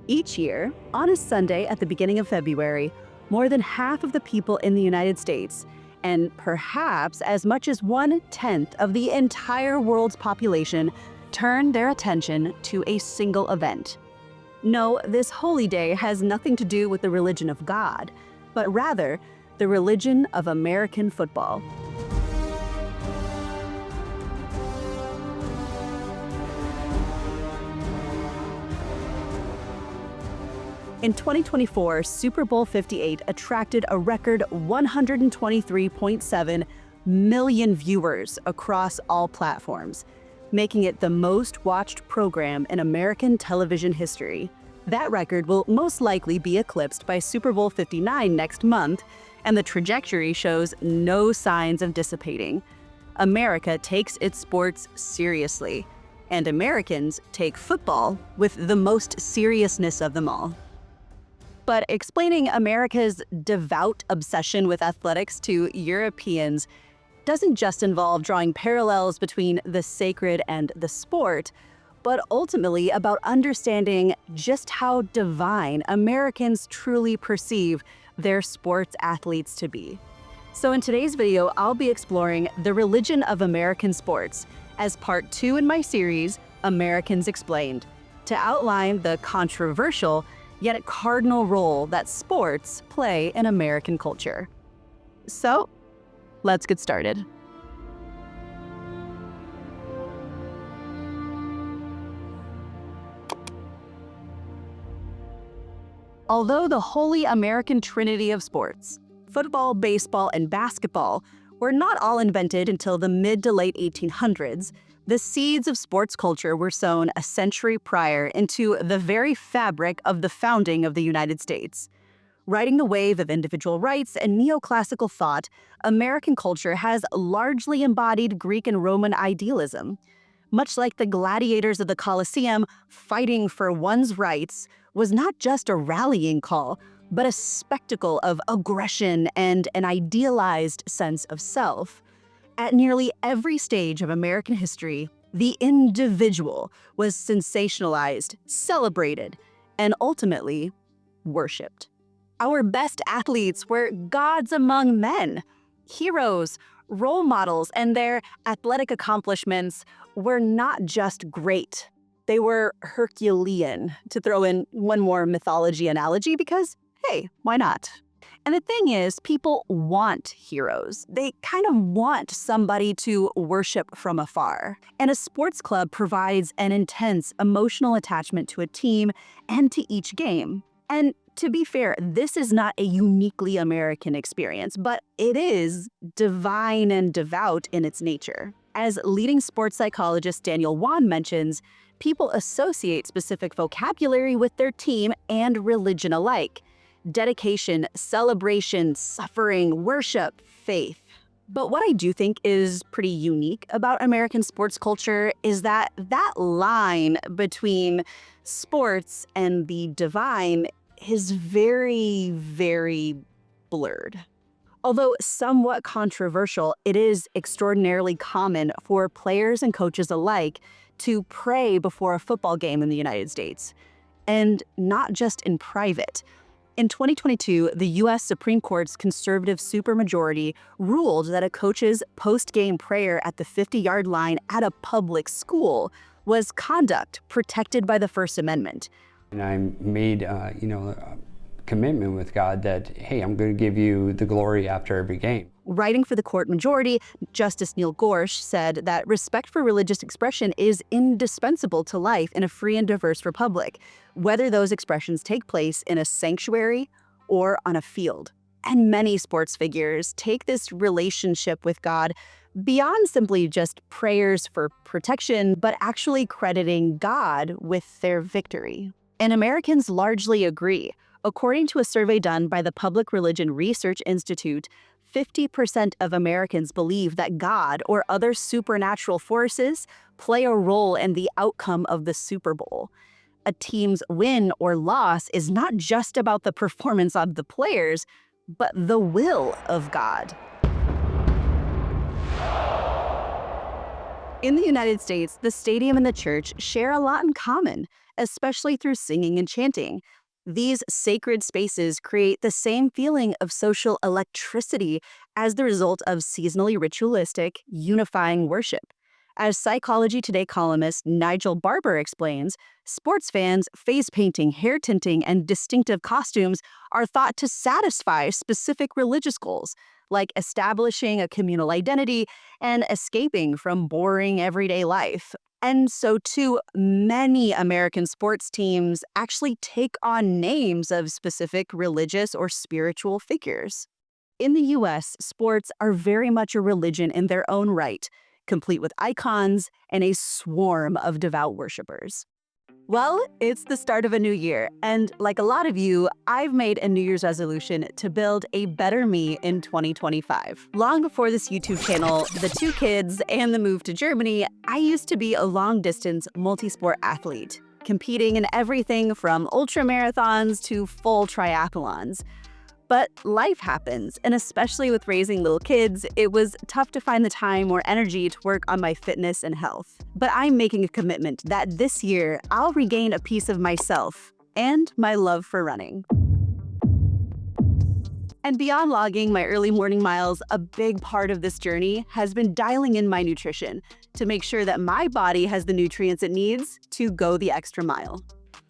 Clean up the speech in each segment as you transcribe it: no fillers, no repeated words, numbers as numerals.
Each year, on a Sunday at the beginning of February, more than half of the people in the United States, and perhaps as much as 1/10 of the entire world's population, turn their attention to a single event. No, this holy day has nothing to do with the religion of God, but rather the religion of American football. In 2024, Super Bowl 58 attracted a record 123.7 million viewers across all platforms, making it the most watched program in American television history. That record will most likely be eclipsed by Super Bowl 59 next month, and the trajectory shows no signs of dissipating. America takes its sports seriously, and Americans take football with the most seriousness of them all. But explaining America's devout obsession with athletics to Europeans doesn't just involve drawing parallels between the sacred and the sport, but ultimately about understanding just how divine Americans truly perceive their sports athletes to be. So in today's video, I'll be exploring the religion of American sports as part 2 in my series, Americans Explained, to outline the controversial yet a cardinal role that sports play in American culture. So, let's get started. Although the holy American trinity of sports, football, baseball, and basketball, were not all invented until the mid to late 1800s, the seeds of sports culture were sown a century prior into the very fabric of the founding of the United States. Riding the wave of individual rights and neoclassical thought, American culture has largely embodied Greek and Roman idealism. Much like the gladiators of the Colosseum, fighting for one's rights was not just a rallying call, but a spectacle of aggression and an idealized sense of self. At nearly every stage of American history, the individual was sensationalized, celebrated, and ultimately worshipped. Our best athletes were gods among men, heroes, role models, and their athletic accomplishments were not just great. They were Herculean, to throw in one more mythology analogy because, hey, why not? And the thing is, people want heroes. They kind of want somebody to worship from afar. And a sports club provides an intense emotional attachment to a team and to each game. And to be fair, this is not a uniquely American experience, but it is divine and devout in its nature. As leading sports psychologist Daniel Wan mentions, people associate specific vocabulary with their team and religion alike. Dedication, celebration, suffering, worship, faith. But what I do think is pretty unique about American sports culture is that line between sports and the divine is very, very blurred. Although somewhat controversial, it is extraordinarily common for players and coaches alike to pray before a football game in the United States, and not just in private. In 2022, the U.S. Supreme Court's conservative supermajority ruled that a coach's post-game prayer at the 50-yard line at a public school was conduct protected by the First Amendment. And I made, a commitment with God that, hey, I'm going to give you the glory after every game. Writing for the court majority, Justice Neil Gorsuch said that respect for religious expression is indispensable to life in a free and diverse republic, whether those expressions take place in a sanctuary or on a field. And many sports figures take this relationship with God beyond simply just prayers for protection, but actually crediting God with their victory. And Americans largely agree. According to a survey done by the Public Religion Research Institute, 50% of Americans believe that God or other supernatural forces play a role in the outcome of the Super Bowl. A team's win or loss is not just about the performance of the players, but the will of God. In the United States, the stadium and the church share a lot in common, especially through singing and chanting. These sacred spaces create the same feeling of social electricity as the result of seasonally ritualistic, unifying worship. As Psychology Today columnist Nigel Barber explains, sports fans' face painting, hair tinting, and distinctive costumes are thought to satisfy specific religious goals, like establishing a communal identity and escaping from boring everyday life. And so, too, many American sports teams actually take on names of specific religious or spiritual figures. In the US, sports are very much a religion in their own right, complete with icons and a swarm of devout worshipers. Well, it's the start of a new year, and like a lot of you, I've made a New Year's resolution to build a better me in 2025. Long before this YouTube channel, the 2 kids, and the move to Germany, I used to be a long-distance multi-sport athlete, competing in everything from ultramarathons to full triathlons. But life happens, and especially with raising little kids, it was tough to find the time or energy to work on my fitness and health. But I'm making a commitment that this year, I'll regain a piece of myself and my love for running. And beyond logging my early morning miles, a big part of this journey has been dialing in my nutrition to make sure that my body has the nutrients it needs to go the extra mile.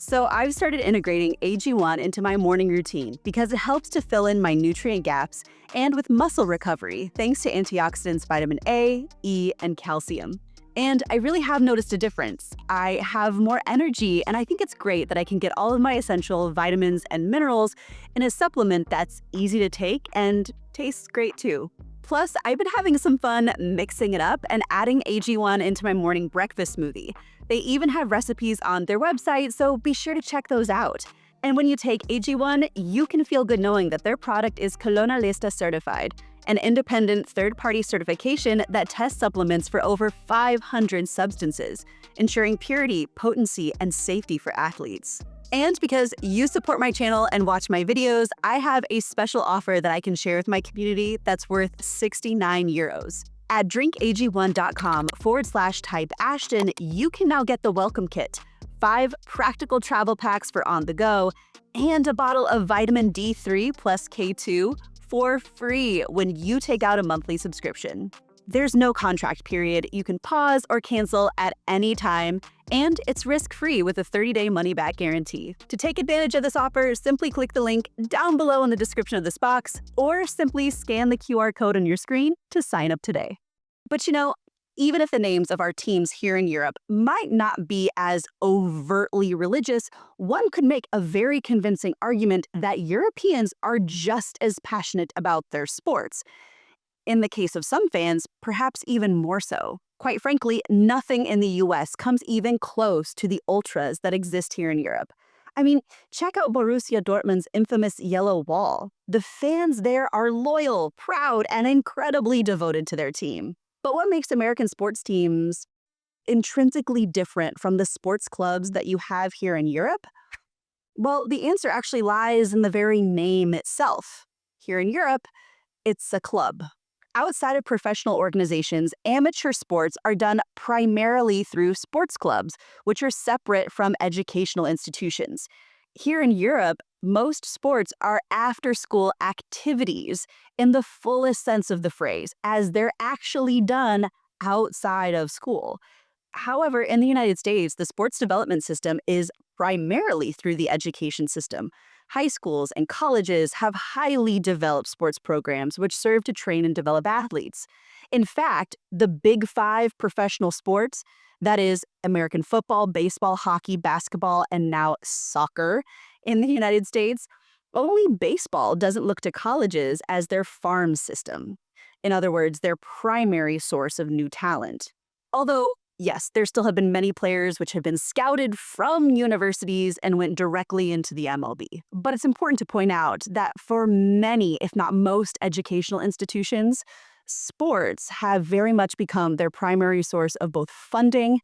So I've started integrating AG1 into my morning routine because it helps to fill in my nutrient gaps and with muscle recovery thanks to antioxidants vitamin A, E, and calcium. And I really have noticed a difference. I have more energy, and I think it's great that I can get all of my essential vitamins and minerals in a supplement that's easy to take and tastes great too. Plus, I've been having some fun mixing it up and adding AG1 into my morning breakfast smoothie. They even have recipes on their website, so be sure to check those out. And when you take AG1, you can feel good knowing that their product is S𝗨𝗣𝗣𝗢𝗥𝗧 certified, an independent third-party certification that tests supplements for over 500 substances, ensuring purity, potency, and safety for athletes. And because you support my channel and watch my videos, I have a special offer that I can share with my community that's worth 69 euros. At drinkag1.com/type_Ashton, you can now get the welcome kit, 5 practical travel packs for on the go, and a bottle of vitamin D3 plus K2 for free when you take out a monthly subscription. There's no contract period. You can pause or cancel at any time, and it's risk-free with a 30-day money-back guarantee. To take advantage of this offer, simply click the link down below in the description of this box, or simply scan the QR code on your screen to sign up today. But you know, even if the names of our teams here in Europe might not be as overtly religious, one could make a very convincing argument that Europeans are just as passionate about their sports. In the case of some fans, perhaps even more so. Quite frankly, nothing in the US comes even close to the ultras that exist here in Europe. I mean, check out Borussia Dortmund's infamous yellow wall. The fans there are loyal, proud, and incredibly devoted to their team. But what makes American sports teams intrinsically different from the sports clubs that you have here in Europe? Well, the answer actually lies in the very name itself. Here in Europe, it's a club. Outside of professional organizations, amateur sports are done primarily through sports clubs, which are separate from educational institutions. Here in Europe, most sports are after-school activities in the fullest sense of the phrase, as they're actually done outside of school. However, in the United States, the sports development system is primarily through the education system. High schools and colleges have highly developed sports programs which serve to train and develop athletes. In fact, the Big 5 professional sports, that is American football, baseball, hockey, basketball, and now soccer in the United States, only baseball doesn't look to colleges as their farm system. In other words, their primary source of new talent. Although, yes, there still have been many players which have been scouted from universities and went directly into the MLB. But it's important to point out that for many, if not most educational institutions, sports have very much become their primary source of both funding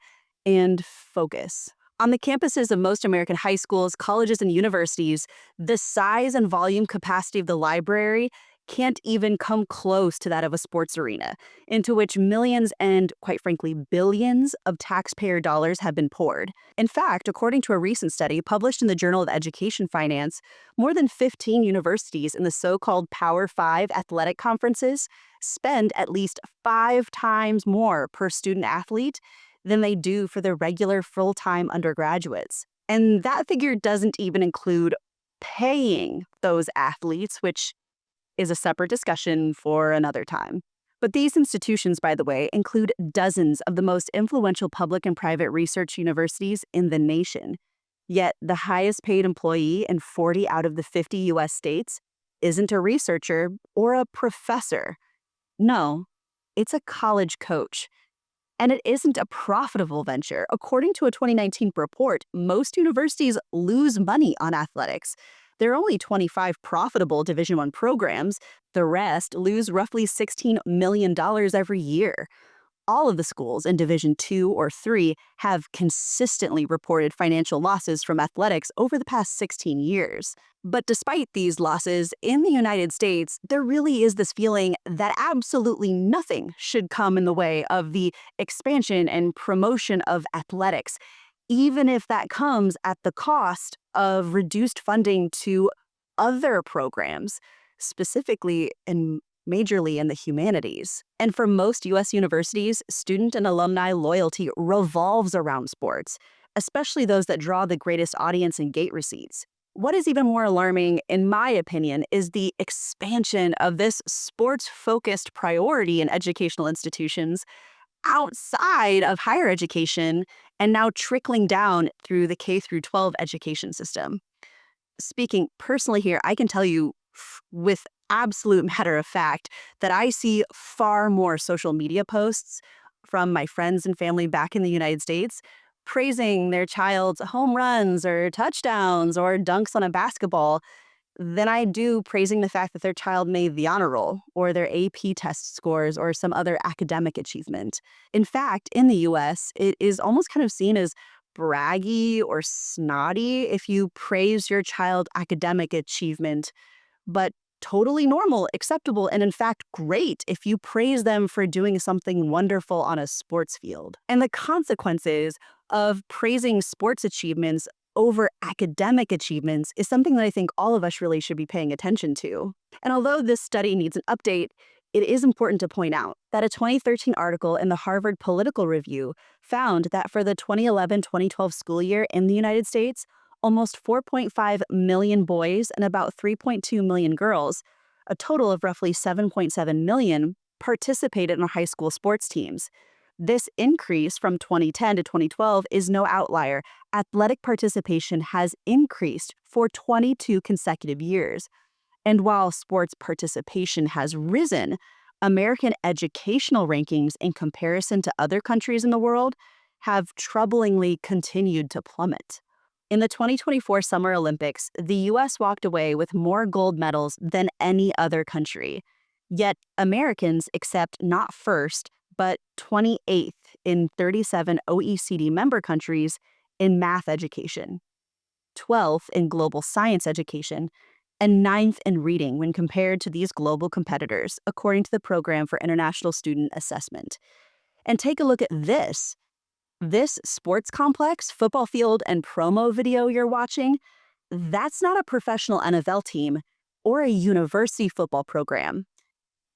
and focus. On the campuses of most American high schools, colleges, and universities, the size and volume capacity of the library can't even come close to that of a sports arena, into which millions and, quite frankly, billions of taxpayer dollars have been poured. In fact, according to a recent study published in the Journal of Education Finance, more than 15 universities in the so-called Power 5 athletic conferences spend at least 5 times more per student athlete than they do for their regular full-time undergraduates. And that figure doesn't even include paying those athletes, which is a separate discussion for another time. But these institutions, by the way, include dozens of the most influential public and private research universities in the nation. Yet the highest paid employee in 40 out of the 50 US states isn't a researcher or a professor. No, it's a college coach. And it isn't a profitable venture. According to a 2019 report, most universities lose money on athletics. There are only 25 profitable Division I programs. The rest lose roughly $16 million every year. All of the schools in Division II or III have consistently reported financial losses from athletics over the past 16 years. But despite these losses, in the United States, there really is this feeling that absolutely nothing should come in the way of the expansion and promotion of athletics, even if that comes at the cost of reduced funding to other programs, specifically and majorly in the humanities. And for most U.S. universities, student and alumni loyalty revolves around sports, especially those that draw the greatest audience and gate receipts. What is even more alarming, in my opinion, is the expansion of this sports-focused priority in educational institutions outside of higher education and now trickling down through the K-12 education system. Speaking personally here, I can tell you with absolute matter of fact that I see far more social media posts from my friends and family back in the United States praising their child's home runs or touchdowns or dunks on a basketball than I do praising the fact that their child made the honor roll or their AP test scores or some other academic achievement. In fact, in the US, it is almost kind of seen as braggy or snotty if you praise your child's academic achievement, but totally normal, acceptable, and in fact great if you praise them for doing something wonderful on a sports field. And the consequences of praising sports achievements over academic achievements is something that I think all of us really should be paying attention to. And although this study needs an update, it is important to point out that a 2013 article in the Harvard Political Review found that for the 2011-2012 school year in the United States, almost 4.5 million boys and about 3.2 million girls, a total of roughly 7.7 million, participated in high school sports teams. This increase from 2010 to 2012 is no outlier. Athletic participation has increased for 22 consecutive years. And while sports participation has risen, American educational rankings in comparison to other countries in the world have troublingly continued to plummet. In the 2024 Summer Olympics, the U.S. walked away with more gold medals than any other country. Yet Americans accept not first, but 28th in 37 OECD member countries in math education, 12th in global science education, and 9th in reading when compared to these global competitors, according to the Program for International Student Assessment. And take a look at this. This sports complex, football field, and promo video you're watching, that's not a professional NFL team or a university football program.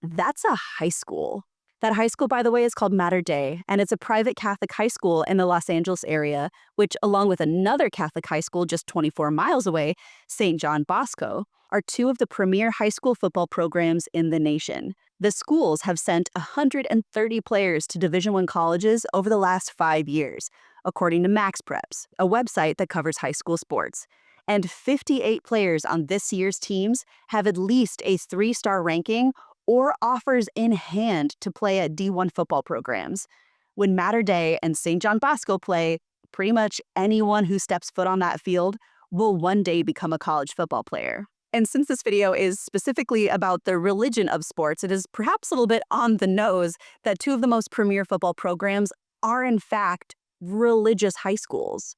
That's a high school. That high school, by the way, is called Mater Dei, and it's a private Catholic high school in the Los Angeles area, which, along with another Catholic high school just 24 miles away, St. John Bosco, are two of the premier high school football programs in the nation. The schools have sent 130 players to Division I colleges over the last 5 years, according to MaxPreps, a website that covers high school sports. And 58 players on this year's teams have at least a 3-star ranking or offers in hand to play at D1 football programs. When Mater Dei and St. John Bosco play, pretty much anyone who steps foot on that field will one day become a college football player. And since this video is specifically about the religion of sports, it is perhaps a little bit on the nose that two of the most premier football programs are in fact religious high schools.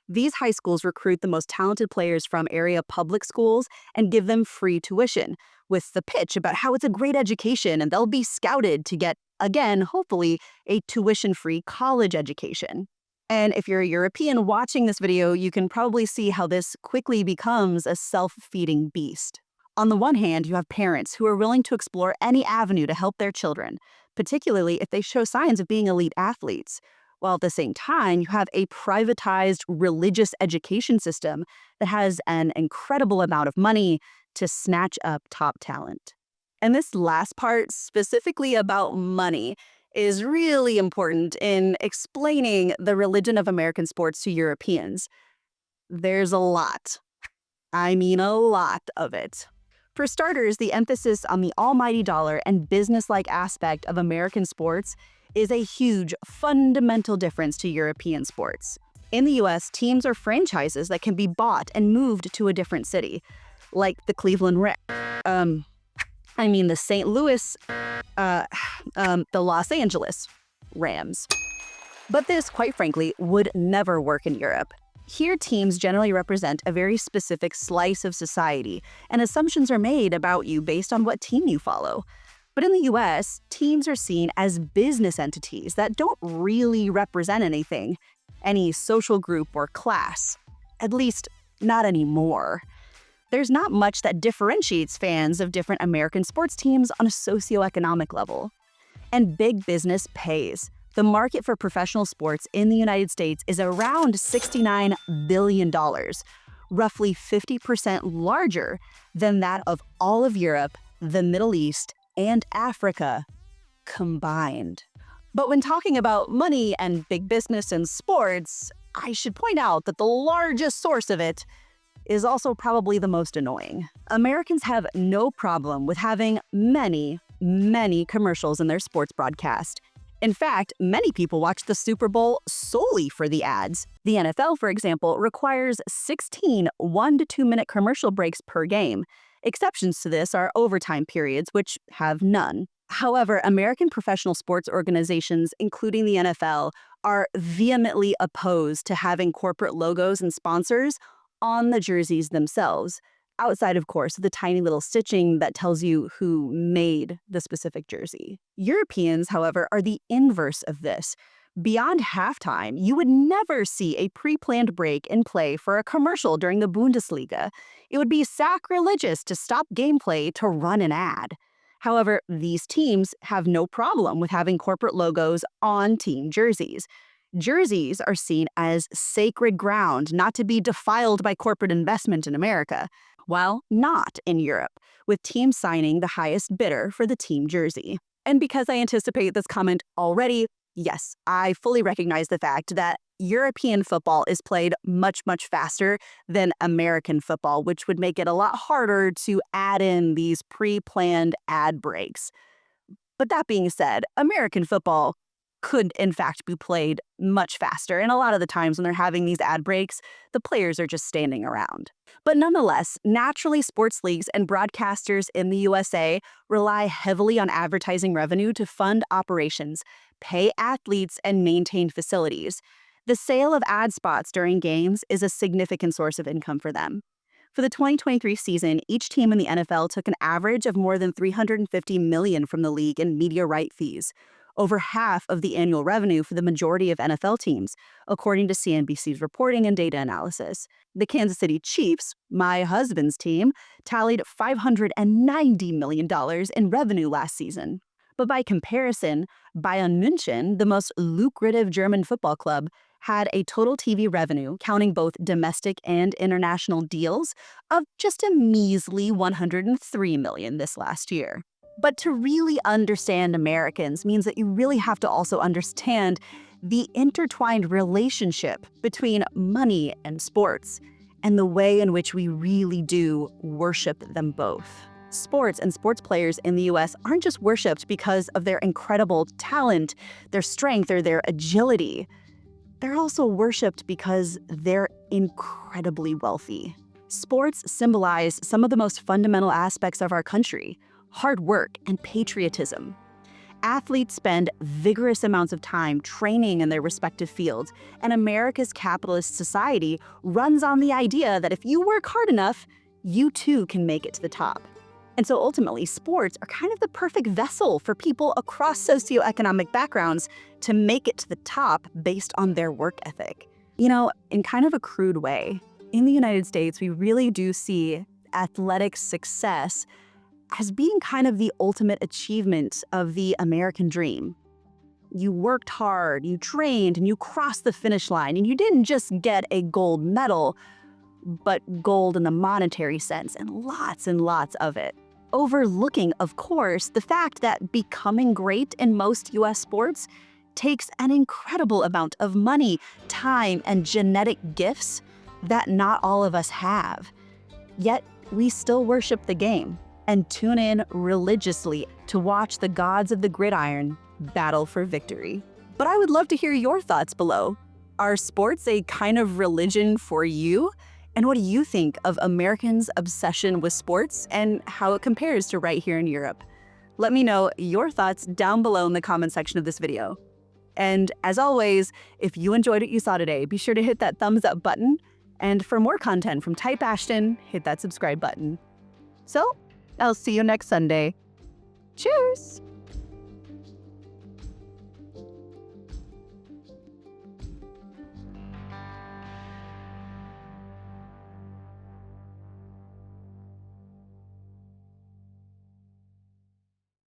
These high schools recruit the most talented players from area public schools and give them free tuition, with the pitch about how it's a great education and they'll be scouted to get, again, hopefully, a tuition-free college education. And if you're a European watching this video, you can probably see how this quickly becomes a self-feeding beast. On the one hand, you have parents who are willing to explore any avenue to help their children, particularly if they show signs of being elite athletes. While at the same time, you have a privatized religious education system that has an incredible amount of money to snatch up top talent. And this last part, specifically about money, is really important in explaining the religion of American sports to Europeans. There's a lot. I mean a lot of it. For starters, the emphasis on the almighty dollar and business-like aspect of American sports is a huge, fundamental difference to European sports. In the US, teams are franchises that can be bought and moved to a different city, like the Cleveland the St. Louis, the Los Angeles Rams. But this, quite frankly, would never work in Europe. Here, teams generally represent a very specific slice of society, and assumptions are made about you based on what team you follow. But in the US, teams are seen as business entities that don't really represent anything, any social group or class. At least, not anymore. There's not much that differentiates fans of different American sports teams on a socioeconomic level. And big business pays. The market for professional sports in the United States is around $69 billion, roughly 50% larger than that of all of Europe, the Middle East, and Africa combined. But when talking about money and big business and sports, I should point out that the largest source of it is also probably the most annoying. Americans have no problem with having many commercials in their sports broadcast. In fact, many people watch the Super Bowl solely for the ads. The NFL, for example, requires 16 1- to 2-minute commercial breaks per game. Exceptions to this are overtime periods, which have none. However, American professional sports organizations, including the NFL, are vehemently opposed to having corporate logos and sponsors on the jerseys themselves, outside, of course, the tiny little stitching that tells you who made the specific jersey. Europeans, however, are the inverse of this. Beyond halftime, you would never see a pre-planned break in play for a commercial during the Bundesliga. It would be sacrilegious to stop gameplay to run an ad. However, these teams have no problem with having corporate logos on team jerseys. Jerseys are seen as sacred ground, not to be defiled by corporate investment in America, while not in Europe, with teams signing the highest bidder for the team jersey. And because I anticipate this comment already, yes, I fully recognize the fact that European football is played much faster than American football, which would make it a lot harder to add in these pre-planned ad breaks. But that being said, American football could in fact be played much faster, and a lot of the times when they're having these ad breaks, the players are just standing around. But nonetheless, naturally, sports leagues and broadcasters in the USA rely heavily on advertising revenue to fund operations, pay athletes, and maintain facilities. The sale of ad spots during games is a significant source of income for them. For the 2023 season, each team in the NFL took an average of more than $350 million from the league in media right fees, over half of the annual revenue for the majority of NFL teams, according to CNBC's reporting and data analysis. The Kansas City Chiefs, my husband's team, tallied $590 million in revenue last season. But by comparison, Bayern München, the most lucrative German football club, had a total TV revenue, counting both domestic and international deals, of just a measly $103 million this last year. But to really understand Americans means that you really have to also understand the intertwined relationship between money and sports, and the way in which we really do worship them both. Sports and sports players in the US aren't just worshipped because of their incredible talent, their strength, or their agility. They're also worshipped because they're incredibly wealthy. Sports symbolize some of the most fundamental aspects of our country: hard work and patriotism. Athletes spend vigorous amounts of time training in their respective fields, and America's capitalist society runs on the idea that if you work hard enough, you too can make it to the top. And so ultimately, sports are kind of the perfect vessel for people across socioeconomic backgrounds to make it to the top based on their work ethic. You know, in kind of a crude way, in the United States, we really do see athletic success as being kind of the ultimate achievement of the American dream. You worked hard, you trained, and you crossed the finish line, and you didn't just get a gold medal, but gold in the monetary sense, and lots of it. Overlooking, of course, the fact that becoming great in most US sports takes an incredible amount of money, time, and genetic gifts that not all of us have. Yet, we still worship the game and tune in religiously to watch the gods of the gridiron battle for victory. But I would love to hear your thoughts below. Are sports a kind of religion for you? And what do you think of Americans' obsession with sports and how it compares to right here in Europe? Let me know your thoughts down below in the comment section of this video. And as always, if you enjoyed what you saw today, be sure to hit that thumbs up button. And for more content from Type Ashton, hit that subscribe button. So, I'll see you next Sunday. Cheers!